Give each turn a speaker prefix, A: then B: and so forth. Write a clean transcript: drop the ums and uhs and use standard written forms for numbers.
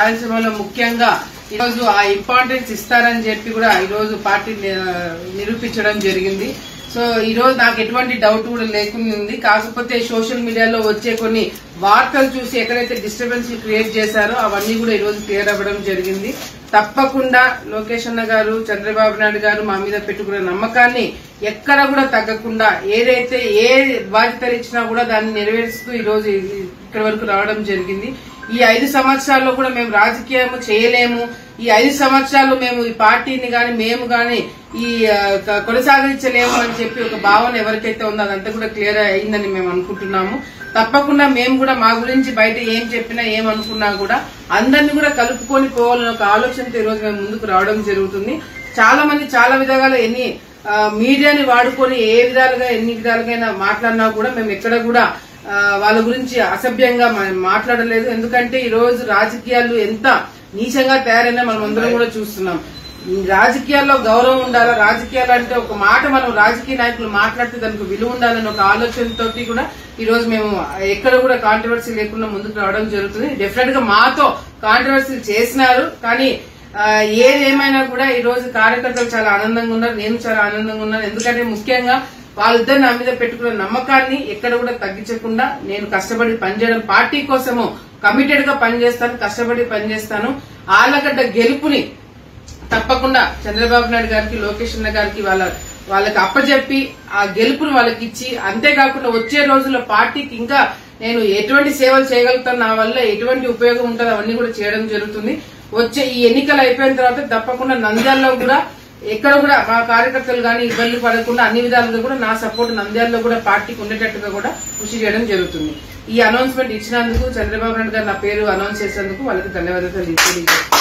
A: రాయలసీమలో ముఖ్యంగా ఈ రోజు ఆ ఇంపార్టెన్స్ ఇస్తారని చెప్పి కూడా ఈ రోజు పార్టీ నిరూపించడం జరిగింది. సో ఈ రోజు నాకు ఎటువంటి డౌట్ కూడా లేకుండా, కాకపోతే సోషల్ మీడియాలో వచ్చే కొన్ని వార్తలు చూసి ఎక్కడైతే డిస్టర్బెన్స్ క్రియేట్ చేశారో అవన్నీ కూడా ఈ రోజు క్లియర్ అవ్వడం జరిగింది. తప్పకుండా లోకేష్ అన్న గారు, చంద్రబాబు నాయుడు గారు మా మీద పెట్టుకున్న నమ్మకాన్ని ఎక్కడ కూడా తగ్గకుండా ఏదైతే ఏ బాధ్యతలు ఇచ్చినా కూడా దాన్ని నెరవేరుస్తూ ఈ రోజు ఇక్కడి వరకు రావడం జరిగింది. ఈ 5 సంవత్సరాల్లో కూడా మేము రాజకీయం చేయలేము, ఈ 5 సంవత్సరాలు మేము ఈ పార్టీని గాని మేము గాని ఈ కొనసాగించలేము అని చెప్పి ఒక భావన ఎవరికైతే ఉందో అదంతా కూడా క్లియర్ అయిందని మేము అనుకుంటున్నాము. తప్పకుండా మేము కూడా మా గురించి బయట ఏం చెప్పినా ఏమనుకున్నా కూడా అందరినీ కూడా కలుపుకొని పోవాలని ఒక ఆలోచనతో ఈ రోజు మేము ముందుకు రావడం జరుగుతుంది. చాలా మంది చాలా విధాలుగా ఎన్ని మీడియాని వాడుకొని ఏ విధాలుగా ఎన్ని విధాలుగా మాట్లాడినా కూడా మేము ఎక్కడ కూడా వాళ్ళ గురించి అసభ్యంగా మాట్లాడలేదు. ఎందుకంటే ఈ రోజు రాజకీయాలు ఎంత నీచంగా తయారైనా మనం అందరం కూడా చూస్తున్నాం. రాజకీయాల్లో గౌరవం ఉండాలా, రాజకీయాలు అంటే ఒక మాట మనం రాజకీయ నాయకులు మాట్లాడితే దానికి విలువ ఉండాలని ఒక ఆలోచనతోటి కూడా ఈ రోజు మేము ఎక్కడ కూడా కాంట్రవర్సీ లేకుండా ముందుకు రావడం జరుగుతుంది. డెఫినెట్ గా మాతో కాంట్రవర్సీలు చేసినారు, కానీ ఏదేమైనా కూడా ఈ రోజు కార్యకర్తలు చాలా ఆనందంగా ఉన్నారు, నేను చాలా ఆనందంగా ఉన్నాను. ఎందుకంటే ముఖ్యంగా వాళ్ళిద్దరు నా మీద పెట్టుకున్న నమ్మకాన్ని ఎక్కడ కూడా తగ్గించకుండా నేను కష్టపడి పనిచేయడం, పార్టీ కోసము కమిటెడ్ గా పనిచేస్తాను, కష్టపడి పనిచేస్తాను. ఆళ్లగడ్డ గెలుపుని తప్పకుండా చంద్రబాబు నాయుడు గారికి, లోకేష్ అన్న గారికి వాళ్ళకి అప్పచెప్పి ఆ గెలుపుని వాళ్ళకి ఇచ్చి, అంతేకాకుండా వచ్చే రోజుల్లో పార్టీకి ఇంకా నేను ఎటువంటి సేవలు చేయగలుగుతాను, నా వల్ల ఎటువంటి ఉపయోగం ఉంటుందో అవన్నీ కూడా చేయడం జరుగుతుంది. వచ్చే ఈ ఎన్నికలు అయిపోయిన తర్వాత తప్పకుండా నంద్యాలలో కూడా ఎక్కడ కూడా మా కార్యకర్తలు గానీ ఇబ్బంది పడకుండా అన్ని విధాలుగా కూడా నా సపోర్ట్ నంద్యాలలో కూడా పార్టీకి ఉండేటట్టుగా కూడా కృషి చేయడం జరుగుతుంది. ఈ అనౌన్స్మెంట్ ఇచ్చినందుకు చంద్రబాబు నాయుడు గారు నా పేరు అనౌన్స్ చేసేందుకు వాళ్ళకి ధన్యవాదాలు తెలియజేస్తాను.